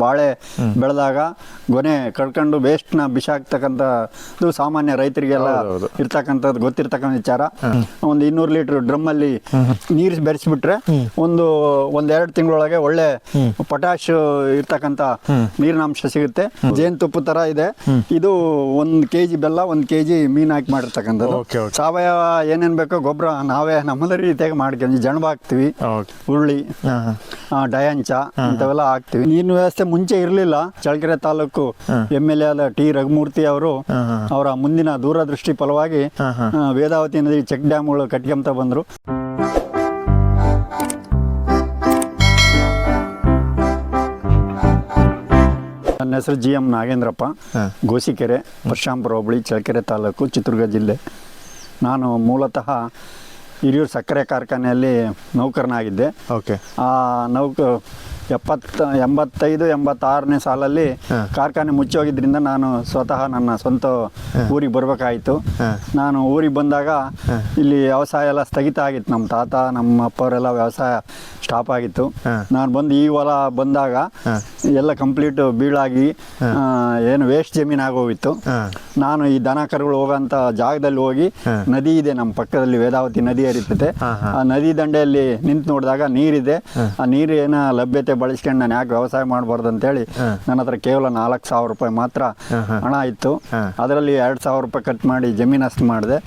ಬಾಳೆ ಬೆಳೆದಾಗ ಗೊನೆ ಕಳ್ಕೊಂಡು ವೇಸ್ಟ್ನ ಬಿಸಾಕ್ತಕ್ಕಂಥದ್ದು ಸಾಮಾನ್ಯ ರೈತರಿಗೆಲ್ಲ ಇರ್ತಕ್ಕಂಥದ್ದು ಗೊತ್ತಿರ್ತಕ್ಕಂಥ ವಿಚಾರ. ಒಂದು 200 ಲೀಟರ್ ಡ್ರಮ್ಮಲ್ಲಿ ನೀರು ಬೆರೆಸಿಬಿಟ್ರೆ ಒಂದೆರಡು ತಿಂಗಳೊಳಗೆ ಒಳ್ಳೆ ಪೊಟ್ಯಾಶ್ ಇರ್ತಕ್ಕಂಥ ನೀರಿನಾಂಶ ಸಿಗುತ್ತೆ. ಜೇನುತುಪ್ಪ ಥರ ಇದೆ ಇದು. 1 kg ಬೆಲ್ಲ 1 kg ಮೀನು ಹಾಕಿ ಮಾಡಿರ್ತಕ್ಕಂಥದ್ದು. ಸಾವಯವ ಏನೇನು ಬೇಕೋ ಗೊಬ್ಬರ ನಾವೇ ನಮ್ಮದೇ ರೀತಿಯಾಗಿ ಮಾಡ್ತೀವಿ. ಜಣಬ ಹಾಕ್ತಿವಿ, ಹುರುಳಿ, ಡಯಾಂಚ ಇಂಥವೆಲ್ಲ ಹಾಕ್ತಿವಿ. ನೀರಿನ ವ್ಯವಸ್ಥೆ ಮುಂಚೆ ಇರಲಿಲ್ಲ. ಚಳ್ಳಕೆರೆ ತಾಲೂಕು MLA ಆದ ಟಿ ರಘುಮೂರ್ತಿ ಅವರು ಅವರ ಮುಂದಿನ ದೂರದೃಷ್ಟಿ ಫಲವಾಗಿ ವೇದಾವತಿ ನದಿ ಚೆಕ್ ಡ್ಯಾಮ್ಗಳು ಕಟ್ಕೊಂತ ಬಂದರು. ನನ್ನ ಹೆಸರು GM ನಾಗೇಂದ್ರಪ್ಪ, ಗೋಸಿಕೆರೆ, ಪರಶಾಂಪುರ ಹೋಬಳಿ, ಚಳ್ಳಕೆರೆ ತಾಲೂಕು, ಚಿತ್ರದುರ್ಗ ಜಿಲ್ಲೆ. ನಾನು ಮೂಲತಃ ಹಿರಿಯೂರು ಸಕ್ಕರೆ ಕಾರ್ಖಾನೆಯಲ್ಲಿ ನೌಕರನಾಗಿದ್ದೆ. ಆ 85-86ನೇ ಸಾಲಲ್ಲಿ ಕಾರ್ಖಾನೆ ಮುಚ್ಚೋಗಿದ್ದರಿಂದ ನಾನು ಸ್ವತಃ ನನ್ನ ಸ್ವಂತ ಊರಿಗೆ ಬರಬೇಕಾಯಿತು. ನಾನು ಊರಿಗೆ ಬಂದಾಗ ಇಲ್ಲಿ ವ್ಯವಸಾಯ ಎಲ್ಲ ಸ್ಥಗಿತ ಆಗಿತ್ತು. ನಮ್ಮ ತಾತ ನಮ್ಮ ಅಪ್ಪವರೆಲ್ಲ ವ್ಯವಸಾಯ ಸ್ಟಾಪ್ ಆಗಿತ್ತು. ನಾನು ಬಂದು ಈ ಹೊಲ ಬಂದಾಗ ಎಲ್ಲ ಕಂಪ್ಲೀಟ್ ಬೀಳಾಗಿ ಏನು ವೇಸ್ಟ್ ಜಮೀನು ಆಗೋಗಿತ್ತು. ನಾನು ಈ ದನ ಕರುಗಳು ಹೋಗೋಂಥ ಜಾಗದಲ್ಲಿ ಹೋಗಿ, ನದಿ ಇದೆ ನಮ್ಮ ಪಕ್ಕದಲ್ಲಿ, ವೇದಾವತಿ ನದಿ ಹರಿತದೆ. ಆ ನದಿ ದಂಡೆಯಲ್ಲಿ ನಿಂತು ನೋಡಿದಾಗ ನೀರಿದೆ. ಆ ನೀರಿನ ಲಭ್ಯತೆ ಬಳಸ್ಕೊಂಡು ನಾನು ಯಾಕೆ ವ್ಯವಸಾಯ ಮಾಡಬಾರ್ದು ಅಂತೇಳಿ ನನ್ನ ಹತ್ರ ಕೇವಲ 4,000 ರೂಪಾಯಿ ಮಾತ್ರ ಹಣ ಇತ್ತು. ಅದರಲ್ಲಿ 2,000 ರೂಪಾಯಿ ಕಟ್ ಮಾಡಿ ಜಮೀನಸ್ತು ಮಾಡಿದೆ.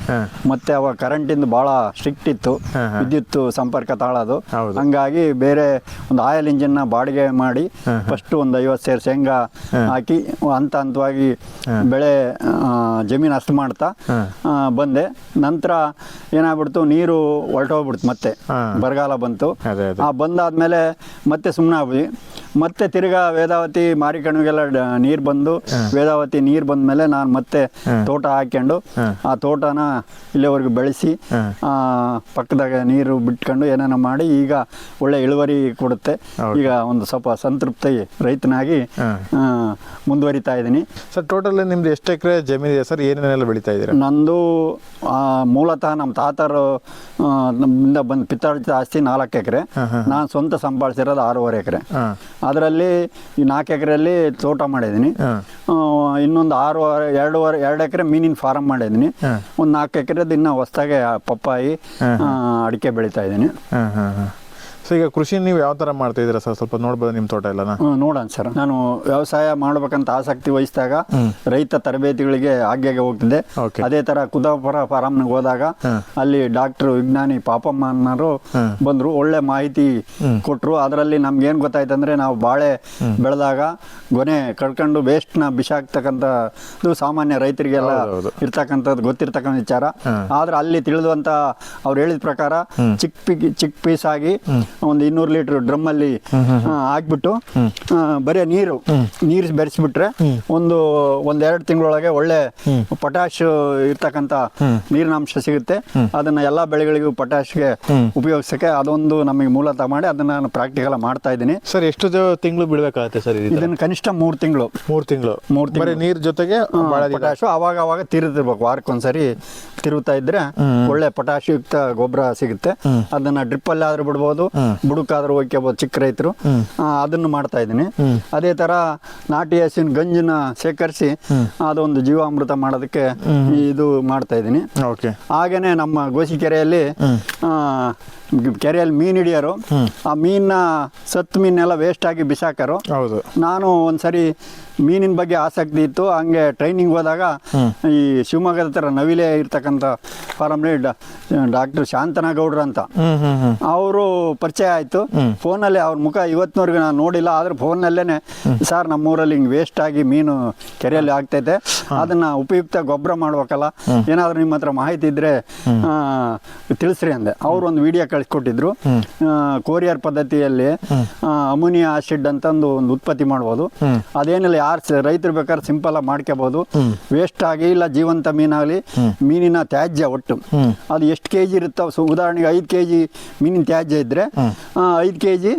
ಮತ್ತೆ ಅವಾಗ ಕರೆಂಟಿಂದ ಭಾಳ ಸ್ಟ್ರಿಕ್ಟ್ ಇತ್ತು, ವಿದ್ಯುತ್ ಸಂಪರ್ಕ ತಾಳೋದು. ಹಂಗಾಗಿ ಬೇರೆ ಒಂದು ಆಯಿಲ್ ಇಂಜಿನ್ನ ಬಾಡಿಗೆ ಮಾಡಿ ಫಸ್ಟ್ ಒಂದು 50 ಸೇರು ಶೇಂಗಾ ಹಾಕಿ ಹಂತವಾಗಿ ಬೆಳೆ ಜಮೀನು ಅಷ್ಟು ಮಾಡ್ತಾ ಬಂದೆ. ನಂತರ ಏನಾಗ್ಬಿಡ್ತು, ನೀರು ಹೊರಟೋಗ್ಬಿಡ್ತು. ಮತ್ತೆ ಬರಗಾಲ ಬಂತು. ಬಂದಾದ್ಮೇಲೆ ಮತ್ತೆ ಸುಮ್ಮನೆ ಆಗ್ಬಿಡಿ. ಮತ್ತೆ ತಿರ್ಗಾ ವೇದಾವತಿ ಮಾರಿಕಣಿಗೆಲ್ಲ ನೀರು ಬಂದು, ವೇದಾವತಿ ನೀರು ಬಂದಮೇಲೆ ನಾನು ಮತ್ತೆ ತೋಟ ಹಾಕ್ಕೊಂಡು ಆ ತೋಟನ ಇಲ್ಲಿವರೆಗೂ ಬೆಳೆಸಿ ಪಕ್ಕದಾಗ ನೀರು ಬಿಟ್ಕೊಂಡು ಏನೇನೋ ಮಾಡಿ ಈಗ ಒಳ್ಳೆ ಇಳುವರಿ ಕೊಡುತ್ತೆ. ಈಗ ಒಂದು ಸ್ವಲ್ಪ ಸಂತೃಪ್ತಿ ರೈತನಾಗಿ ಮುಂದುವರಿತಾ ಇದ್ದೀನಿ. ಸರ್, ಟೋಟಲ್ ನಿಮ್ದು ಎಷ್ಟು ಎಕರೆ ಜಮೀನು ಇದೆ ಸರ್? ಏನೇನೆಲ್ಲ ಬೆಳೀತಾ ಇದ್ದೀರಾ? ನಂದು ಮೂಲತಃ ನಮ್ಮ ತಾತರು ಬಂದು ಪಿತ್ತಾರ್ಜಿತ ಆಸ್ತಿ 4 ಎಕರೆ. ನಾನು ಸ್ವಂತ ಸಂಪಾದಿಸಿರೋದು 6.5 ಎಕರೆ. ಅದರಲ್ಲಿ ಈ 4 ಎಕರೆಯಲ್ಲಿ ತೋಟ ಮಾಡಿದ್ದೀನಿ. ಇನ್ನೊಂದು 2 ಎಕರೆ ಮೀನಿನ ಫಾರಂ ಮಾಡಿದ್ದೀನಿ. ಒಂದು 4 ಎಕರೆದು ಇನ್ನೂ ಹೊಸದಾಗೆ ಪಪ್ಪಾಯಿ, ಅಡಿಕೆ ಬೆಳೀತಾ ಇದ್ದೀನಿ. ಸೊ ಈಗ ಕೃಷಿ ನೀವು ಯಾವ ಥರ ಮಾಡ್ತಾ ಇದ್ದೀರಾ ಸರ್? ಸ್ವಲ್ಪ ನೋಡ್ಬೋದು ನಿಮ್ಮ ತೋಟ ಎಲ್ಲ? ನೋಡೋಣ ಸರ್. ನಾನು ವ್ಯವಸಾಯ ಮಾಡ್ಬೇಕಂತ ಆಸಕ್ತಿ ವಹಿಸಿದಾಗ ರೈತ ತರಬೇತಿಗಳಿಗೆ ಆಜ್ಞೆಗೆ ಹೋಗ್ತಿದ್ದೆ. ಅದೇ ಥರ ಕುದಾಪುರ ಫಾರಮ್ನಾಗ ಹೋದಾಗ ಅಲ್ಲಿ ಡಾಕ್ಟರ್ ವಿಜ್ಞಾನಿ ಪಾಪಮ್ಮನವರು ಬಂದರು, ಒಳ್ಳೆ ಮಾಹಿತಿ ಕೊಟ್ಟರು. ಅದರಲ್ಲಿ ನಮ್ಗೇನು ಗೊತ್ತಾಯ್ತಂದ್ರೆ, ನಾವು ಬಾಳೆ ಬೆಳೆದಾಗ ಗೊನೆ ಕಳ್ಕೊಂಡು ವೇಸ್ಟ್ನ ಬಿಸಾಕ್ತಕ್ಕಂಥದ್ದು ಸಾಮಾನ್ಯ ರೈತರಿಗೆಲ್ಲ ಇರ್ತಕ್ಕಂಥದ್ದು ಗೊತ್ತಿರ್ತಕ್ಕಂಥ ವಿಚಾರ. ಆದ್ರೆ ಅಲ್ಲಿ ತಿಳಿದುವಂಥ ಅವ್ರು ಹೇಳಿದ ಪ್ರಕಾರ ಚಿಕ್ಕ ಪೀಸ್ ಆಗಿ ಒಂದು 200 ಲೀಟರ್ ಡ್ರಮ್ಮಲ್ಲಿ ಹಾಕ್ಬಿಟ್ಟು ಬರೀ ನೀರು ಬೆರೆಸಿಬಿಟ್ರೆ ಒಂದೆರಡು ತಿಂಗಳೊಳಗೆ ಒಳ್ಳೆ ಪೊಟ್ಯಾಶ್ ಇರ್ತಕ್ಕಂಥ ನೀರಿನಾಂಶ ಸಿಗುತ್ತೆ. ಅದನ್ನ ಎಲ್ಲಾ ಬೆಳೆಗಳಿಗೂ ಪೊಟ್ಯಾಶ್ಗೆ ಉಪಯೋಗಿಸಕ್ಕೆ ಅದೊಂದು ನಮಗೆ ಮೂಲತಃ ಮಾಡಿ ಅದನ್ನ ನಾನು ಪ್ರಾಕ್ಟಿಕಲ್ ಮಾಡ್ತಾ ಇದ್ದೀನಿ. ಸರ್, ಎಷ್ಟು ತಿಂಗಳು ಬಿಡಬೇಕಾಗುತ್ತೆ ಸರ್ ಇದನ್ನ? ಕನಿಷ್ಠ 3 ತಿಂಗಳು. 3 ತಿಂಗಳು ನೀರ್ ಜೊತೆಗೆ ಪೊಟ್ಯಾಶ್ ಅವಾಗ ತಿರುತ್ತಿರ್ಬೇಕು. ವಾರಕ್ಕೊಂದ್ಸರಿ ತಿರುತ್ತಾ ಇದ್ರೆ ಒಳ್ಳೆ ಪೊಟ್ಯಾಶ್ ಯುಕ್ತ ಗೊಬ್ಬರ ಸಿಗುತ್ತೆ. ಅದನ್ನ ಡ್ರಿಪ್ ಅಲ್ಲಿ ಆದ್ರೂ ಬಿಡ್ಬೋದು, ಬುಡಕ್ಕಾದ್ರೂ ಹೋಗ್ಕೋಬಹುದು ಚಿಕ್ಕ ರೈತರು. ಅದನ್ನು ಮಾಡ್ತಾ ಇದ್ದೀನಿ. ಅದೇ ತರ ನಾಟಿ ಹಸಿನ ಗಂಜನ್ನ ಶೇಖರಿಸಿ ಅದೊಂದು ಜೀವಾಮೃತ ಮಾಡೋದಕ್ಕೆ ಇದು ಮಾಡ್ತಾ ಇದ್ದೀನಿ. ಹಾಗೇನೆ ನಮ್ಮ ಗೋಸಿಕೆರೆಯಲ್ಲಿ ಕೆರೆಯಲ್ಲಿ ಮೀನು ಹಿಡಿಯೋರು, ಆ ಮೀನ ಸತ್ತು ಮೀನೆಲ್ಲ ವೇಸ್ಟ್ ಆಗಿ ಬಿಸಾಕರು. ನಾನು ಒಂದ್ಸರಿ ಮೀನಿನ ಬಗ್ಗೆ ಆಸಕ್ತಿ ಇತ್ತು. ಹಂಗೆ ಟ್ರೈನಿಂಗ್ ಹೋದಾಗ ಈ ಶಿವಮೊಗ್ಗದ ಹತ್ರ ನವಿಲೆ ಇರ್ತಕ್ಕಂಥ ಫಾರಮ್ಲಿ ಡಾಕ್ಟರ್ ಶಾಂತನಗೌಡ್ರು ಅಂತ ಅವರು ಪರಿಚಯ ಆಯ್ತು. ಫೋನಲ್ಲಿ ಅವ್ರ ಮುಖ ಇವತ್ತಿನವರೆಗೂ ನಾನು ನೋಡಿಲ್ಲ. ಆದ್ರೆ ಫೋನ್ನಲ್ಲೇನೆ, ಸರ್ ನಮ್ಮೂರಲ್ಲಿ ಹಿಂಗೆ ವೇಸ್ಟ್ ಆಗಿ ಮೀನು ಕೆರೆಯಲ್ಲಿ ಆಗ್ತೈತೆ, ಅದನ್ನ ಉಪಯುಕ್ತ ಗೊಬ್ಬರ ಮಾಡ್ಬೇಕಲ್ಲ, ಏನಾದ್ರೂ ನಿಮ್ಮ ಹತ್ರ ಮಾಹಿತಿ ಇದ್ರೆ ತಿಳಿಸ್ರಿ ಅಂದೆ. ಅವ್ರು ಒಂದು ವಿಡಿಯೋ ಕಳಿಸ್ಕೊಟ್ಟಿದ್ರು. ಕೊರಿಯರ್ ಪದ್ಧತಿಯಲ್ಲಿ ಅಮೋನಿಯಾ ಆಸಿಡ್ ಅಂತ ಒಂದು ಉತ್ಪತ್ತಿ ಮಾಡ್ಬೋದು. ಅದೇನಿಲ್ಲ, ಯಾರು ರೈತರು ಬೇಕಾದ್ರೆ ಸಿಂಪಲ್ ಆಗಿ ಮಾಡ್ಕೋಬಹುದು. ವೇಸ್ಟ್ ಆಗಿ ಇಲ್ಲ ಜೀವಂತ ಮೀನಾಗಲಿ, ಮೀನಿನ ತ್ಯಾಜ್ಯ ಒಟ್ಟು ಅದು ಎಷ್ಟು ಕೆಜಿ ಇರುತ್ತೋ, ಉದಾಹರಣೆಗೆ 5 kg ಮೀನಿನ ತ್ಯಾಜ್ಯ ಇದ್ರೆ 5 kg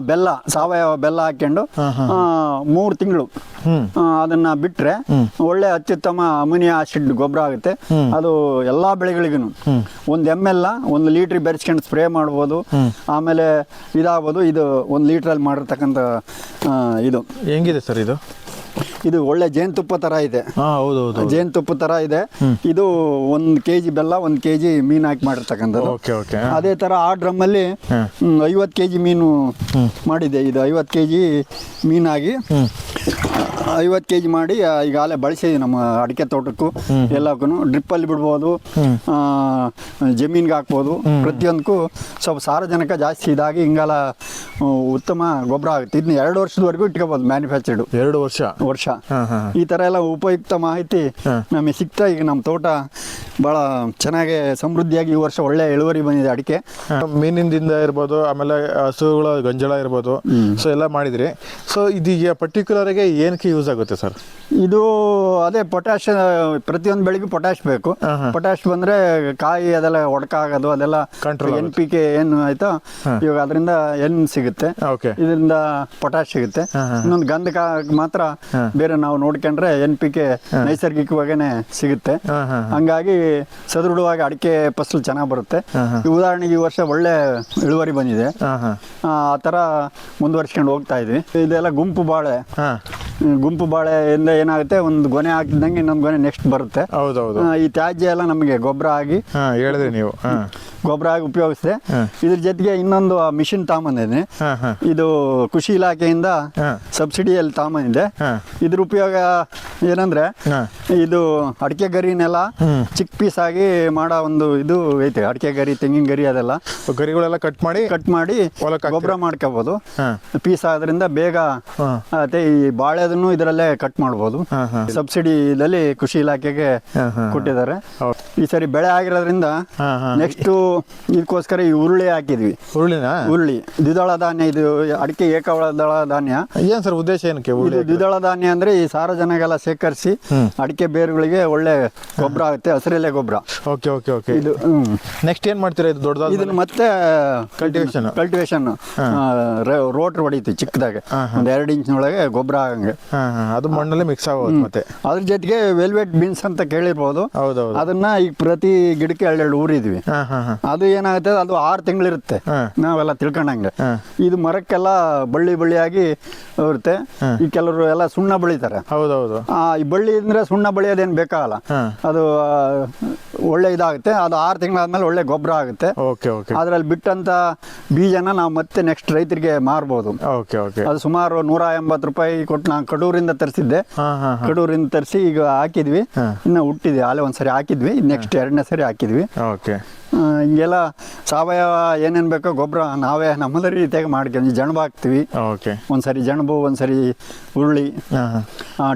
ಬೆಲ್ಲ, ಸಾವಯವ ಬೆಲ್ಲ ಹಾಕೊಂಡು 3 ತಿಂಗಳು ಅದನ್ನ ಬಿಟ್ರೆ ಒಳ್ಳೆ ಅತ್ಯುತ್ತಮ ಅಮೋನಿಯಾ ಆಸಿಡ್ ಗೊಬ್ಬರ ಆಗುತ್ತೆ. ಅದು ಎಲ್ಲಾ ಬೆಳೆಗಳಿಗೂ 1 ml 1 ಲೀಟ್ರ್ ಬೆರೆಸ್ಕೊಂಡು ಸ್ಪ್ರೇ ಮಾಡ್ಬೋದು. ಆಮೇಲೆ ಇದಾಗ್ಬೋದು. ಇದು 1 ಲೀಟ್ರಲ್ಲಿ ಮಾಡಿರ್ತಕ್ಕಂಥ ಇದು ಹೆಂಗಿದೆ ಸರ್ ಇದು? ಇದು ಒಳ್ಳೆ ಜೇನುತುಪ್ಪ ತರ ಇದೆ. ಹೌದೌದು, ಜೇನುತುಪ್ಪ ತರ ಇದೆ. ಇದು 1 kg ಬೆಲ್ಲ 1 kg ಮೀನು ಹಾಕಿ ಮಾಡಿರ್ತಕ್ಕಂಥದ್ದು. ಅದೇ ತರ ಆ ಡ್ರಮ್ಮಲ್ಲಿ 50 kg ಮೀನು ಮಾಡಿದೆ. ಇದು 50 kg ಮೀನಾಗಿ 50 kg ಮಾಡಿ ಈಗಾಗಲೇ ಬಳಸಿದ್ವಿ ನಮ್ಮ ಅಡಿಕೆ ತೋಟಕ್ಕೂ ಎಲ್ಲಕ್ಕೂ. ಡ್ರಿಪ್ಪಲ್ಲಿ ಬಿಡ್ಬೋದು, ಜಮೀನ್ಗೆ ಹಾಕ್ಬೋದು. ಪ್ರತಿಯೊಂದಕ್ಕೂ ಸ್ವಲ್ಪ ಸಾರಜನಕ ಜಾಸ್ತಿ ಇದಾಗಿ ಹಿಂಗೆಲ್ಲ ಉತ್ತಮ ಗೊಬ್ಬರ ಆಗುತ್ತೆ. ಇದನ್ನ 2 ವರ್ಷದವರೆಗೂ ಇಟ್ಕೋಬೋದು. ಮ್ಯಾನುಫ್ಯಾಕ್ಚರ್ಡ್ 2 ವರ್ಷ. ಈ ಥರ ಎಲ್ಲ ಉಪಯುಕ್ತ ಮಾಹಿತಿ ನಮಗೆ ಸಿಗ್ತಾ. ಈಗ ನಮ್ಮ ತೋಟ ಭಾಳ ಚೆನ್ನಾಗಿ ಸಮೃದ್ಧಿಯಾಗಿ ಈ ವರ್ಷ ಒಳ್ಳೆ ಇಳುವರಿ ಬಂದಿದೆ ಅಡಿಕೆ. ಮೀನಿಂದ ಇರ್ಬೋದು, ಆಮೇಲೆ ಹಸುಗಳ ಗಂಜಳ ಇರ್ಬೋದು, ಸೊ ಎಲ್ಲ ಮಾಡಿದ್ರಿ. ಸೊ ಇದೀಗ ಪರ್ಟಿಕ್ಯುಲರ್ ಆಗಿ ಏನಕ್ಕೆ ಯೂಸ್ ಆಗುತ್ತೆ ಸರ್? ಇದು ಅದೇ ಪೊಟ್ಯಾಶ್, ಪ್ರತಿಯೊಂದು ಬೆಳೆಗೂ ಪೊಟ್ಯಾಶ್ ಬೇಕು. ಪೊಟ್ಯಾಶ್ ಬಂದ್ರೆ ಕಾಯಿ ಅದೆಲ್ಲ ಒಡಕಾಗೋದು ಅದೆಲ್ಲ NPK ಏನು ಆಯ್ತಾ, ಇವಾಗ ಅದರಿಂದ ಸಿಗುತ್ತೆ, ಇದರಿಂದ ಪೊಟ್ಯಾಶ್ ಸಿಗುತ್ತೆ. ಇನ್ನೊಂದು ಗಂಧಕ ಮಾತ್ರ ಬೇರೆ ನಾವು ನೋಡ್ಕೊಂಡ್ರೆ NPK ನೈಸರ್ಗಿಕವಾಗೇನೆ ಸಿಗುತ್ತೆ. ಹಂಗಾಗಿ ಸದೃಢವಾಗಿ ಅಡಿಕೆ ಫಸಲು ಚೆನ್ನಾಗಿ ಬರುತ್ತೆ. ಉದಾಹರಣೆಗೆ ಈ ವರ್ಷ ಒಳ್ಳೆ ಇಳುವರಿ ಬಂದಿದೆ. ಆ ಥರ ಮುಂದುವರ್ಸ್ಕೊಂಡು ಹೋಗ್ತಾ ಇದ್ವಿ. ಇದೆಲ್ಲ ಗುಂಪು ಬಾಳೆ. ಗುಂಪು ಬಾಳೆಯಿಂದ ಏನಾಗುತ್ತೆ, ಒಂದು ಗೊನೆ ಹಾಕಿದಂಗೆ ಇನ್ನೊಂದು ಗೊನೆ ನೆಕ್ಸ್ಟ್ ಬರುತ್ತೆ. ಈ ತ್ಯಾಜ್ಯ ಎಲ್ಲ ನಮಗೆ ಗೊಬ್ಬರ ಆಗಿ ಹೇಳಿದ್ರಿ ನೀವು, ಗೊಬ್ಬರ ಆಗಿ ಉಪಯೋಗಿಸಿದೆ. ಇದ್ರ ಜೊತೆಗೆ ಇನ್ನೊಂದು ಮಿಷಿನ್ ತಗೊಂಬಂದಿದ್ದೀನಿ. ಇದು ಕೃಷಿ ಇಲಾಖೆಯಿಂದ ಸಬ್ಸಿಡಿಯಲ್ಲಿ ತಗೊಂಬಂದಿದೆ. ಇದ್ರ ಉಪಯೋಗ ಏನಂದ್ರೆ, ಇದು ಅಡಿಕೆ ಗರಿನೆಲ್ಲ ಚಿಕ್ಕ ಪೀಸ್ ಆಗಿ ಮಾಡೋ ಒಂದು ಇದು ಐತೆ. ಅಡಿಕೆ ಗರಿ, ತೆಂಗಿನ ಗರಿ ಅದೆಲ್ಲ ಗರಿಗಳೆಲ್ಲ ಕಟ್ ಮಾಡಿ ಗೊಬ್ಬರ ಮಾಡ್ಕೋಬಹುದು. ಪೀಸ್ ಆದ್ರಿಂದ ಬೇಗ ಮತ್ತೆ ಈ ಬಾಳೆದನ್ನು ಇದರಲ್ಲೇ ಕಟ್ ಮಾಡ್ಬೋದು. ಸಬ್ಸಿಡಿದಲ್ಲಿ ಕೃಷಿ ಇಲಾಖೆಗೆ ಕೊಟ್ಟಿದ್ದಾರೆ. ಈ ಸರಿ ಬೆಳೆ ಆಗಿರೋದ್ರಿಂದ ನೆಕ್ಸ್ಟ್ ಇದಕ್ಕೋಸ್ಕರ ಈ ಉರುಳಿ ಹಾಕಿದ್ವಿ. ಉರುಳಿ ದ್ವಿದಳ ಧಾನ್ಯ. ಇದು ಅಡಿಕೆ ಏಕದಳ ಧಾನ್ಯ. ಏನ್ ಸರ್ ಉದ್ದೇಶ ಏನಕ್ಕೆ? ದ್ವಿದಳ ಧಾನ್ಯ ಅಂದ್ರೆ ಈ ಸಾರಜನಕ ಸೇಕರಿಸಿ ಅಡಿಕೆ ಬೇರುಗಳಿಗೆ ಒಳ್ಳೆ ಗೊಬ್ಬರ ಆಗುತ್ತೆ. ಹಸಿರೆಲೆ ಗೊಬ್ಬರ. ಇದು ನೆಕ್ಸ್ಟ್ ಏನ್ ಮಾಡ್ತೀರಾ? ಇದು ದೊಡ್ಡದಾದ ಇದನ್ನ ಮತ್ತೆ ಕಲ್ಟಿವೇಶನ್ ರೋಟ್ರ್ ಹೊಡಿತೀವಿ ಚಿಕ್ಕದಾಗೆ, ಒಂದು 2 ಇಂಚಿನೊಳಗೆ ಗೊಬ್ಬರ ಆಗಂಗೆ. ಅದು ಮಣ್ಣಲ್ಲಿ ಮಿಕ್ಸ್ ಆಗೋದು. ಮತ್ತೆ ಅದ್ರ ಜೊತೆಗೆ ವೆಲ್ವೆಟ್ ಬೀನ್ಸ್ ಅಂತ ಕೇಳಿರ್ಬೋದು. ಅದನ್ನ ಈಗ ಪ್ರತಿ ಗಿಡಕ್ಕೆ 2 ಊರಿದ್ವಿ. ಅದು ಏನಾಗುತ್ತೆ, ಅದು 6 ತಿಂಗಳಿರುತ್ತೆ ನಾವೆಲ್ಲ ತಿಳ್ಕೊಂಡಂಗೆ. ಇದು ಮರಕ್ಕೆಲ್ಲ ಬಳ್ಳಿಯಾಗಿ ಇರುತ್ತೆ. ಈ ಕೆಲವರು ಎಲ್ಲ ಸುಣ್ಣ ಬಳಿತಾರೆ. ಈ ಬಳ್ಳಿ ಅಂದ್ರೆ ಸುಣ್ಣ ಬಳಿಯೋದೇನು ಬೇಕಾಗಲ್ಲ. ಅದು ಒಳ್ಳೆ ಇದಾಗುತ್ತೆ. ಅದು 6 ತಿಂಗಳಾದ್ಮೇಲೆ ಒಳ್ಳೆ ಗೊಬ್ಬರ ಆಗುತ್ತೆ. ಅದ್ರಲ್ಲಿ ಬಿಟ್ಟಂತ ಬೀಜನ ನಾವು ಮತ್ತೆ ನೆಕ್ಸ್ಟ್ ರೈತರಿಗೆ ಮಾರ್ಬೋದು. ಅದು ಸುಮಾರು 180 ರೂಪಾಯಿ ಕೊಟ್ಟು ನಾನು ಕಡೂರಿಂದ ತರಿಸಿದ್ದೆ. ಕಡೂರಿಂದ ತರಿಸಿ ಈಗ ಹಾಕಿದ್ವಿ. ಇನ್ನು ಹುಟ್ಟಿದೆ. ಅಲ್ಲೇ ಒಂದ್ಸರಿ ಹಾಕಿದ್ವಿ, ನೆಕ್ಸ್ಟ್ 2ನೇ ಸರಿ ಹಾಕಿದ್ವಿ. ಹಿಂಗೆಲ್ಲ ಸಾವಯವ ಏನೇನು ಬೇಕೋ ಗೊಬ್ಬರ ನಾವೇ ನಮ್ಮದೇ ರೀತಿಯಾಗಿ ಮಾಡ್ಕೊಂಡು ಜಣಬು ಹಾಕ್ತಿವಿ. ಒಂದ್ಸರಿ ಜಣಬು, ಒಂದ್ಸರಿ ಉರುಳಿ,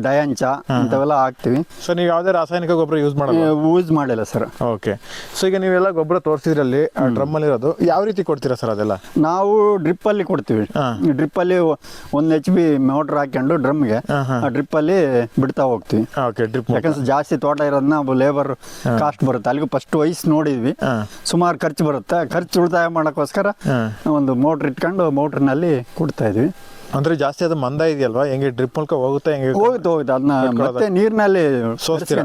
ಡಯಾಂಚ ಇಂಥವೆಲ್ಲ ಹಾಕ್ತಿವಿ. ಸೊ ನೀವು ಯಾವುದೇ ರಾಸಾಯನಿಕ ಗೊಬ್ಬರ ಯೂಸ್ ಮಾಡಿಲ್ಲ ಸರ್. ಸೊ ಈಗ ನೀವೆಲ್ಲ ಗೊಬ್ಬರ ತೋರಿಸಿದ್ರಲ್ಲಿ ಡ್ರಮ್ ಅಲ್ಲಿ ಇರೋದು ಯಾವ ರೀತಿ ಕೊಡ್ತೀರಾ ಸರ್? ಅದೆಲ್ಲ ನಾವು ಡ್ರಿಪ್ ಅಲ್ಲಿ ಕೊಡ್ತೀವಿ. ಡ್ರಿಪ್ ಅಲ್ಲಿ 1 HP ಮೋಟರ್ ಹಾಕೊಂಡು ಡ್ರಮ್ಗೆ ಡ್ರಿಪ್ ಅಲ್ಲಿ ಬಿಡ್ತಾ ಹೋಗ್ತೀವಿ. ಯಾಕಂದ್ರೆ ಜಾಸ್ತಿ ತೋಟ ಇರೋದನ್ನ ಲೇಬರ್ ಕಾಸ್ಟ್ ಬರುತ್ತೆ. ಅಲ್ಲಿಗೂ ಫಸ್ಟ್ ವಯಸ್ಸು ನೋಡಿದ್ವಿ, ಸುಮಾರು ಖರ್ಚು ಬರುತ್ತೆ. ಖರ್ಚು ಉಳಿತಾಯ ಮಾಡೋಕ್ಕೋಸ್ಕರ ಒಂದು ಮೋಟ್ರ್ ಇಟ್ಕೊಂಡು ಮೋಟ್ರ್ನಲ್ಲಿ ಕೊಡ್ತಾ ಇದ್ವಿ. ಅಂದ್ರೆ ಜಾಸ್ತಿ ಅದು ಮಂದ ಇದೆಯಲ್ವಾ, ಹೆಂಗೆ ಡ್ರಿಪ್ ಮೂಲಕ ಹೋಗುತ್ತೆ? ಹೋಗುತ್ತೆ ಅದನ್ನ ಮತ್ತೆ ನೀರಿನಲ್ಲಿ ಸೋಸ್ತೀರ.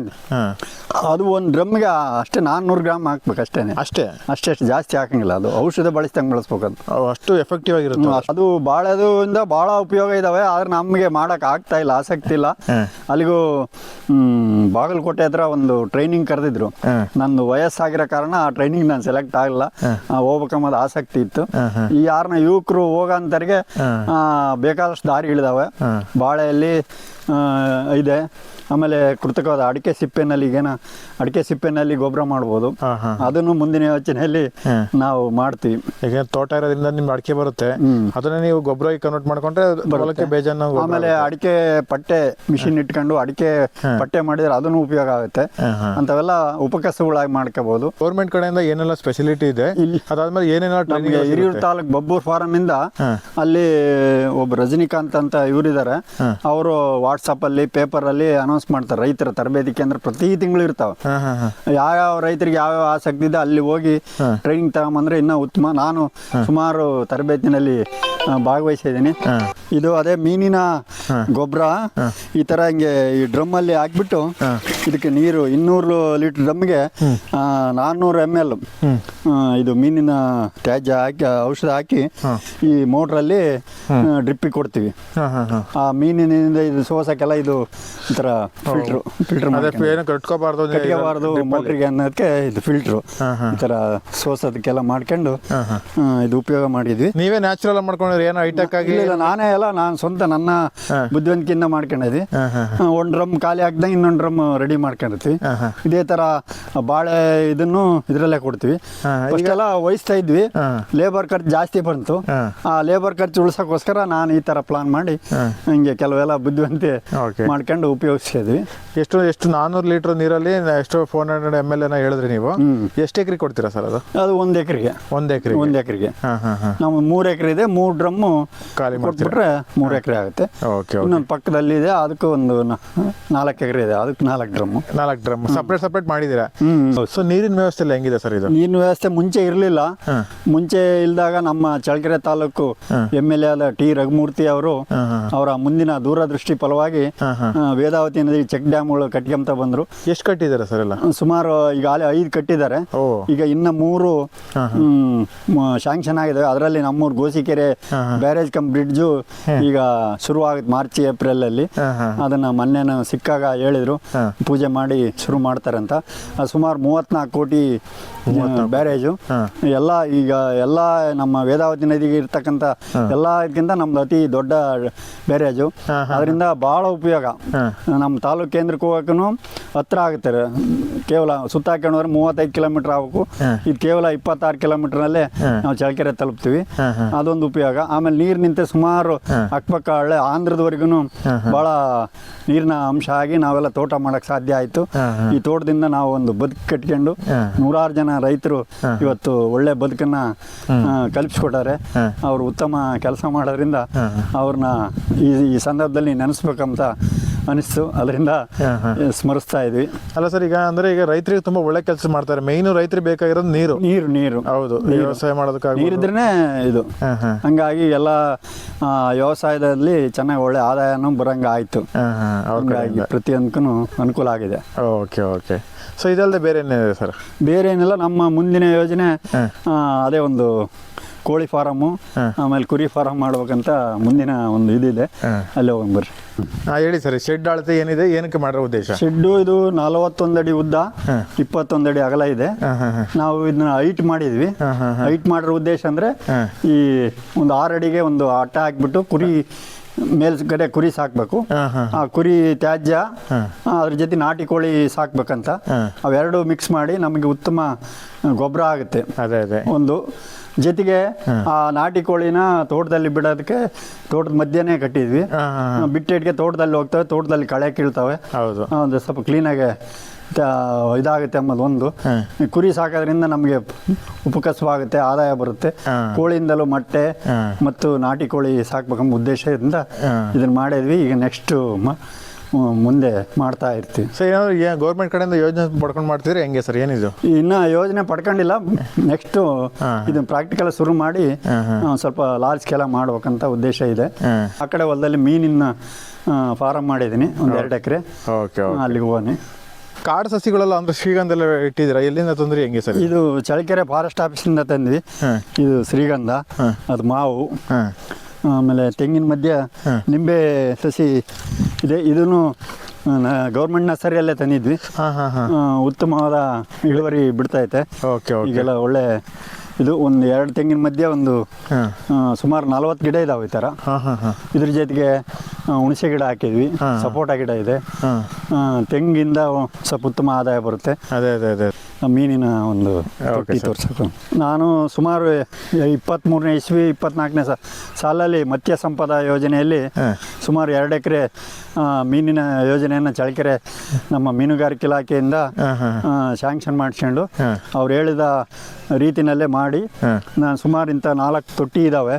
ಅದು ಒಂದು ಡ್ರಮ್ಗೆ ಅಷ್ಟೇ 400 ಗ್ರಾಮ್ ಹಾಕ್ಬೇಕು ಅಷ್ಟೇ ಜಾಸ್ತಿ ಹಾಕಂಗಿಲ್ಲ. ಅದು ಔಷಧ ಬಳಸಿದಂಗೆ ಬಳಸ್ಬೇಕು. ಅದು ಅಷ್ಟು ಎಫೆಕ್ಟಿವ್ ಆಗಿರುತ್ತೆ. ಅದು ಬಾಳೆದಿಂದ ಭಾಳ ಉಪಯೋಗ ಇದಾವೆ. ಆದ್ರೆ ನಮಗೆ ಮಾಡಕ್ ಆಗ್ತಾ ಇಲ್ಲ, ಆಸಕ್ತಿ ಇಲ್ಲ. ಅಲ್ಲಿಗೂ ಬಾಗಲಕೋಟೆ ಹತ್ರ ಒಂದು ಟ್ರೈನಿಂಗ್ ಕರೆದಿದ್ರು. ನಂದು ವಯಸ್ಸಾಗಿರೋ ಕಾರಣ ಆ ಟ್ರೈನಿಂಗ್ ನಾನು ಸೆಲೆಕ್ಟ್ ಆಗಲಿಲ್ಲ. ಹೋಗ್ಬೇಕಂಬುದು ಆಸಕ್ತಿ ಇತ್ತು. ಈ ಯಾರನ್ನ ಯುವಕರು ಹೋಗಂತರಿಗೆ ಬೇಕಾದಷ್ಟು ದಾರಿಗಳಿದಾವೆ. ಬಾಳೆಯಲ್ಲಿ ಇದೆ. ಆಮೇಲೆ ಕೃತಕವಾದ ಅಡಿಕೆ ಸಿಪ್ಪೆನಲ್ಲಿ ಗೊಬ್ಬರ ಮಾಡ್ಬೋದು. ಅದನ್ನು ಮುಂದಿನ ಯೋಚನೆಯಲ್ಲಿ ನಾವು ಮಾಡ್ತೀವಿ. ಈಗ ತೋಟ ಇರೋದ್ರಿಂದ ನಿಮ್ಗೆ ಅಡಿಕೆ ಬರುತ್ತೆ, ಅದನ್ನ ನೀವು ಗೊಬ್ಬರ ಕನ್ವರ್ಟ್ ಮಾಡ್ಕೊಂಡ್ರೆ ಬೇಜಾನ. ಆಮೇಲೆ ಅಡಿಕೆ ಪಟ್ಟೆ ಮಿಷಿನ್ ಇಟ್ಕೊಂಡು ಅಡಿಕೆ ಪಟ್ಟೆ ಮಾಡಿದ್ರೆ ಅದನ್ನು ಉಪಯೋಗ ಆಗುತ್ತೆ. ಅಂತವೆಲ್ಲ ಉಪಕಸಬುಗಳಾಗಿ ಮಾಡ್ಕೋಬಹುದು. ಗೌರ್ಮೆಂಟ್ ಕಡೆಯಿಂದ ಏನೆಲ್ಲ ಸ್ಪೆಸಿಲಿಟಿ ಇದೆ, ಅದಾದ್ಮೇಲೆ ಏನೇನೋ ಹಿರಿಯೂರು ತಾಲೂಕು ಬಬ್ಬೂರ್ ಫಾರಂ ಇಂದ ಅಲ್ಲಿ ಒಬ್ಬ ರಜನಿಕಾಂತ್ ಅಂತ ಇವರಿದ್ದಾರೆ, ಅವರು ವಾಟ್ಸಪ್ಪಲ್ಲಿ ಪೇಪರಲ್ಲಿ ಅನೌನ್ಸ್ ಮಾಡ್ತಾರೆ ರೈತರ ತರಬೇತಿ ಕೇಂದ್ರ ಪ್ರತಿ ತಿಂಗಳು ಇರ್ತಾವೆ. ಯಾವ್ಯಾವ ರೈತರಿಗೆ ಯಾವ್ಯಾವ ಆಸಕ್ತಿ ಇದೆ ಅಲ್ಲಿ ಹೋಗಿ ಟ್ರೈನಿಂಗ್ ತಗೊಂಬಂದ್ರೆ ಇನ್ನೂ ಉತ್ತಮ. ನಾನು ಸುಮಾರು ತರಬೇತಿನಲ್ಲಿ ಭಾಗವಹಿಸಿದ್ದೀನಿ. ಇದು ಅದೇ ಮೀನಿನ ಗೊಬ್ಬರ ಈ ಥರ ಹಿಂಗೆ ಈ ಡ್ರಮ್ಮಲ್ಲಿ ಹಾಕ್ಬಿಟ್ಟು ಇದಕ್ಕೆ ನೀರು 200 ಲೀಟ್ರ್ ಡ್ರಮ್ಗೆ 400 ml ಇದು ಮೀನಿನ ತ್ಯಾಜ್ಯ ಹಾಕಿ ಔಷಧ ಹಾಕಿ ಈ ಮೋಟ್ರಲ್ಲಿ ಡ್ರಿಪ್ಪಿಗೆ ಕೊಡ್ತೀವಿ. ಆ ಮೀನಿನಿಂದ ಇದು ಸೋಸಕ್ಕೆಲ್ಲ ಇದು ಈ ಥರ ಫಿಲ್ಟ್ರ್ ಕಟ್ಕೋಬಾರ್ದು ಮೋಟ್ರಿಗೆ ಅನ್ನೋದಕ್ಕೆ ಇದು ಫಿಲ್ಟ್ರು ಈ ಥರ ಸೋಸೋದಕ್ಕೆಲ್ಲ ಮಾಡ್ಕೊಂಡು ಇದು ಉಪಯೋಗ ಮಾಡಿದ್ವಿ. ನೀವೇ ನ್ಯಾಚುರಲ್ ಮಾಡ್ಕೊಂಡ್ರೆ ಏನೋ ಹೈಟೆಕ್ ಆಗಿ? ಇಲ್ಲ, ನಾನು ಸ್ವಂತ ನನ್ನ ಬುದ್ಧಿವಂತಿಕೆಯಿಂದ ಮಾಡ್ಕೊಂಡಿದ್ವಿ. ಒಂದು ಡ್ರಮ್ ಖಾಲಿ ಹಾಕ್ದಂಗೆ ಇನ್ನೊಂದು ಡ್ರಮ್ ರೆಡಿ ಮಾಡ್ಕೊಂಡಿರ್ತೀವಿ. ಇದೇ ತರ ಬಾಳೆ ಇದನ್ನು ಇದರಲ್ಲೇ ಕೊಡ್ತೀವಿ. ಇಷ್ಟೆಲ್ಲ ವಹಿಸ್ತಾ ಇದ್ವಿ, ಲೇಬರ್ ಖರ್ಚು ಜಾಸ್ತಿ ಬಂತು. ಆ ಲೇಬರ್ ಖರ್ಚು ಉಳ್ಸೋಕ್ಕೋಸ್ಕರ ನಾನು ಈ ತರ ಪ್ಲಾನ್ ಮಾಡಿ ಹಿಂಗೆ ಕೆಲವೆಲ್ಲ ಬುದ್ಧಿವಂತೆ ಮಾಡ್ಕೊಂಡು ಉಪಯೋಗಿಸಿದ್ವಿ. ಎಷ್ಟು 400 ಲೀಟರ್ ನೀರಲ್ಲಿ ಎಷ್ಟು 400 ml ಹೇಳಿದ್ರಿ ನೀವು? ಎಷ್ಟು ಎಕರೆ ಕೊಡ್ತೀರಾ ಸರ್ ಅದು? ಅದು 1 ಎಕರೆಗೆ. 1 ಎಕರೆಗೆ ನಾವು 3 ಎಕರೆ ಇದೆ, 3 ಡ್ರಮ್ ಖಾಲಿ ಕೊಟ್ಬಿಟ್ರೆ 3 ಎಕರೆ ಆಗುತ್ತೆ. ಇನ್ನೊಂದು ಪಕ್ಕದಲ್ಲಿ ಇದೆ, ಅದಕ್ಕೂ ಒಂದು 4 ಎಕರೆ ಇದೆ, ಅದಕ್ಕೆ 4 ಡ್ರಮ್ ಸಪ್ರೇಟ್ ಮಾಡಿದ್ದೀರಾ? ಸೊ ನೀರಿನ ವ್ಯವಸ್ಥೆ ಎಲ್ಲ ಹೆಂಗಿದೆ ಸರ್ ಇದು? ನೀರಿನ ವ್ಯವಸ್ಥೆ ಮುಂಚೆ ಇರಲಿಲ್ಲ. ಮುಂಚೆ ಇಲ್ದಾಗ ನಮ್ಮ ಚಳ್ಳಕೆರೆ ತಾಲೂಕು MLA ಆದ ಟಿ ರಘುಮೂರ್ತಿ ಅವರು ಅವರ ಮುಂದಿನ ದೂರದೃಷ್ಟಿ ಫಲವಾಗಿ ವೇದಾವತಿ ನದಿ ಚೆಕ್ ಡ್ಯಾಮ್ಗಳು ಕಟ್ಕೊಂತ ಬಂದ್ರು. ಎಷ್ಟು ಕಟ್ಟಿದ್ದಾರೆ ಸರ್ ಎಲ್ಲ? ಸುಮಾರು ಈಗ 5 ಕಟ್ಟಿದ್ದಾರೆ. ಈಗ ಇನ್ನ 3 ಶಾಂಕ್ಷನ್ ಆಗಿದೆ. ಅದರಲ್ಲಿ ನಮ್ಮೂರು ಗೋಸಿಕೆರೆ ಬ್ಯಾರೇಜ್ ಕಮ್ ಬ್ರಿಡ್ಜು ಈಗ ಶುರುವಾಗುತ್ತೆ ಮಾರ್ಚ್ ಏಪ್ರಿಲ್ ಅಲ್ಲಿ. ಅದನ್ನ ಮೊನ್ನೆ ಸಿಕ್ಕಾಗ ಹೇಳಿದ್ರು ಪೂಜೆ ಮಾಡಿ ಶುರು ಮಾಡ್ತಾರೆ ಅಂತ. ಸುಮಾರು 34 ಕೋಟಿ ಬ್ಯಾರೇಜು ಎಲ್ಲ ಈಗ ಎಲ್ಲ ನಮ್ಮ ವೇದಾವತಿ ನದಿಗೆ ಇರ್ತಕ್ಕಂಥ ಎಲ್ಲ ಇದಕ್ಕಿಂತ ನಮ್ದು ಅತಿ ದೊಡ್ಡ ಬ್ಯಾರೇಜು. ಅದರಿಂದ ಬಹಳ ಉಪಯೋಗ. ನಮ್ಮ ತಾಲೂಕು ಕೇಂದ್ರಕ್ಕೆ ಹೋಗಕ್ಕೂ ಹತ್ರ ಆಗುತ್ತೆ. ಕೇವಲ ಸುತ್ತ ಹಾಕೊಂಡ್ರೆ 35 ಕಿಲೋಮೀಟರ್ ಆಗಬೇಕು. ಇದು ಕೇವಲ 26 ಕಿಲೋಮೀಟರ್ನಲ್ಲೇ ನಾವು ಚಳ್ಳಕೆರೆ ತಲುಪ್ತೀವಿ. ಅದೊಂದು ಉಪಯೋಗ. ಆಮೇಲೆ ನೀರು ನಿಂತೆ ಸುಮಾರು ಅಕ್ಕಪಕ್ಕ ಹಳ್ಳೆ ಆಂಧ್ರದವರೆಗೂ ಬಹಳ ನೀರಿನ ಅಂಶ ಆಗಿ ನಾವೆಲ್ಲ ತೋಟ ಮಾಡಕ್ ಸಾಧ್ಯ ಆಯ್ತು. ಈ ತೋಟದಿಂದ ನಾವು ಒಂದು ಬದುಕು ಕಟ್ಕೊಂಡು 100 ಜನ ರೈತರು ಇವತ್ತು ಒಳ್ಳೆ ಬದುಕನ್ನ ಕಲ್ಪಿಸ್ಕೊಟ್ಟಾರೆ. ಅವರು ಉತ್ತಮ ಕೆಲಸ ಮಾಡೋದ್ರಿಂದ ಅವ್ರನ್ನ ಈ ಸಂದರ್ಭದಲ್ಲಿ ನೆನೆಸ್ಬೇಕಂತ ಅನಿಸ್ತು. ಅದರಿಂದ ಸ್ಮರಿಸ್ತಾ ಇದ್ವಿ. ಅಲ್ಲ ಸರ್, ಈಗ ಅಂದ್ರೆ ಈಗ ರೈತರಿಗೆ ತುಂಬಾ ಒಳ್ಳೆ ಕೆಲಸ ಮಾಡ್ತಾರೆ. ಮೇಯ್ನು ರೈತರಿಗೆ ಬೇಕಾಗಿರೋದು ನೀರು. ಹೌದು, ವ್ಯವಸಾಯ ಮಾಡೋದಕ್ಕಾಗಿ ನೀರಿದ್ರೇನೆ ಇದು. ಹಂಗಾಗಿ ಎಲ್ಲ ವ್ಯವಸಾಯದಲ್ಲಿ ಚೆನ್ನಾಗಿ ಒಳ್ಳೆ ಆದಾಯನೂ ಬರಂಗ ಆಯ್ತು. ಹಂಗಾಗಿ ಪ್ರತಿಯೊಂದಕ್ಕೂ ಅನುಕೂಲ ಆಗಿದೆ. ಓಕೆ. ಸೊ ಇದಲ್ಲದೆ ಬೇರೆ ಏನಿದೆ ಸರ್? ಬೇರೆ ಏನಿಲ್ಲ. ನಮ್ಮ ಮುಂದಿನ ಯೋಜನೆ ಅದೇ ಒಂದು ಕೋಳಿ ಫಾರಮ್ಮು, ಆಮೇಲೆ ಕುರಿ ಫಾರಮ್ ಮಾಡ್ಬೇಕಂತ ಮುಂದಿನ ಒಂದು ಇದಿದೆ. ಅಲ್ಲಿ ಹೋಗಿ ಬರ್ರಿ. ಹೇಳಿ ಸರ್, ಶೆಡ್ ಅಳತೆ ಏನಿದೆ, ಏನಕ್ಕೆ ಮಾಡೋ ಉದ್ದೇಶ? ಶೆಡ್ಡು ಇದು 41 ಅಡಿ ಉದ್ದ, 21 ಅಡಿ ಅಗಲ ಇದೆ. ನಾವು ಇದನ್ನ ಹೈಟ್ ಮಾಡಿದ್ವಿ. ಹೈಟ್ ಮಾಡಿರೋ ಉದ್ದೇಶ ಅಂದ್ರೆ ಈ ಒಂದು 6 ಅಡಿಗೆ ಒಂದು ಅಟ್ಟ ಹಾಕ್ಬಿಟ್ಟು ಕುರಿ ಮೇಲ್ಗಡೆ ಕುರಿ ಸಾಕ್ಬೇಕು. ಆ ಕುರಿ ತ್ಯಾಜ್ಯ ಅದ್ರ ಜೊತೆ ನಾಟಿ ಕೋಳಿ ಸಾಕ್ಬೇಕಂತ ಅವೆರಡು ಮಿಕ್ಸ್ ಮಾಡಿ ನಮಗೆ ಉತ್ತಮ ಗೊಬ್ಬರ ಆಗುತ್ತೆ. ಒಂದು ಜೊತೆಗೆ ಆ ನಾಟಿ ಕೋಳಿನ ತೋಟದಲ್ಲಿ ಬಿಡೋದಕ್ಕೆ ತೋಟದ ಮಧ್ಯನೇ ಕಟ್ಟಿದ್ವಿ. ಬಿಟ್ಟಿಟ್ಗೆ ತೋಟದಲ್ಲಿ ಹೋಗ್ತವೆ, ತೋಟದಲ್ಲಿ ಕಳೆ ಕೀಳ್ತವೆ. ಒಂದು ಸ್ವಲ್ಪ ಕ್ಲೀನಾಗೆ ಇದಾಗುತ್ತೆ ಅನ್ನೋದು ಒಂದು. ಕುರಿ ಸಾಕೋದ್ರಿಂದ ನಮಗೆ ಉಪಕಸವಾಗುತ್ತೆ, ಆದಾಯ ಬರುತ್ತೆ. ಕೋಳಿಯಿಂದಲೂ ಮೊಟ್ಟೆ ಮತ್ತು ನಾಟಿ ಕೋಳಿ ಸಾಕ್ಬೇಕೆಂಬ ಉದ್ದೇಶದಿಂದ ಇದನ್ನ ಮಾಡಿದ್ವಿ. ಈಗ ನೆಕ್ಸ್ಟ್ ಮುಂದೆ ಮಾಡ್ತಾ ಇರ್ತೀವಿ. ಸೊ ಏನಾದ್ರು ಗೌರ್ಮೆಂಟ್ ಕಡೆಯಿಂದ ಯೋಜನೆ ಪಡ್ಕೊಂಡು ಮಾಡ್ತಿದ್ರೆ ಹೆಂಗೆ ಸರ್? ಏನಿದು ಇನ್ನು ಯೋಜನೆ ಪಡ್ಕೊಂಡಿಲ್ಲ. ನೆಕ್ಸ್ಟ್ ಇದನ್ನ ಪ್ರಾಕ್ಟಿಕಲ್ ಶುರು ಮಾಡಿ ಸ್ವಲ್ಪ ಲಾರ್ಜ್ ಸ್ಕೇಲ್ ಮಾಡ್ಬೇಕಂತ ಉದ್ದೇಶ ಇದೆ. ಆ ಕಡೆ ಹೊಲದಲ್ಲಿ ಮೀನಿನ ಫಾರಂ ಮಾಡಿದ್ದೀನಿ, ಒಂದು 2 ಎಕರೆ. ಅಲ್ಲಿಗೆ ಹೋಗಿ ಕಾಡು ಸಸಿಗಳೆಲ್ಲ ಅಂದ್ರೆ ಶ್ರೀಗಂಧ ಎಲ್ಲ ಇಟ್ಟಿದ್ದೀರಾ? ಎಲ್ಲಿಂದ ತಂದ್ರಿ, ಹೆಂಗೆ ಸರ್? ಇದು ಚಳ್ಳಕೆರೆ ಫಾರೆಸ್ಟ್ ಆಫೀಸಿಂದ ತಂದ್ವಿ. ಇದು ಶ್ರೀಗಂಧ, ಅದು ಮಾವು, ಆಮೇಲೆ ತೆಂಗಿನ ಮಧ್ಯೆ ನಿಂಬೆ ಸಸಿ ಇದೆ. ಇದನ್ನು ಗೌರ್ಮೆಂಟ್ ನರ್ಸರಿಯಲ್ಲೇ ತಂದಿದ್ವಿ. ಉತ್ತಮವಾದ ಇಳುವರಿ ಬಿಡ್ತೈತೆ. ಈಗೆಲ್ಲ ಒಳ್ಳೆ ಇದು ಒಂದು 2 ತೆಂಗಿನ ಮಧ್ಯೆ ಒಂದು ಸುಮಾರು 40 ಗಿಡ ಇದಾವೆ ಈ ಥರ. ಇದ್ರ ಜೊತೆಗೆ ಹುಣಸೆ ಗಿಡ ಹಾಕಿದ್ವಿ, ಸಪೋಟ ಗಿಡ ಇದೆ. ತೆಂಗಿಂದ ಸ್ವಲ್ಪ ಉತ್ತಮ ಆದಾಯ ಬರುತ್ತೆ. ಮೀನಿನ ಒಂದು ತೋರ್ಸಕ್ಕೆ ನಾನು ಸುಮಾರು 23ನೇ ಇಸ್ವಿ 24ನೇ ಸಾಲಲ್ಲಿ ಮತ್ಸ್ಯ ಸಂಪದ ಯೋಜನೆಯಲ್ಲಿ ಸುಮಾರು 2 ಎಕರೆ ಮೀನಿನ ಯೋಜನೆಯನ್ನು ಚಳ್ಳಕೆರೆ ನಮ್ಮ ಮೀನುಗಾರಿಕೆ ಇಲಾಖೆಯಿಂದ ಶಾಂಕ್ಷನ್ ಮಾಡಿಸ್ಕೊಂಡು ಅವ್ರು ಹೇಳಿದ ರೀತಿನಲ್ಲೇ ಮಾಡಿ ನಾನು ಸುಮಾರು ಇಂಥ 4 ತೊಟ್ಟಿ ಇದ್ದಾವೆ.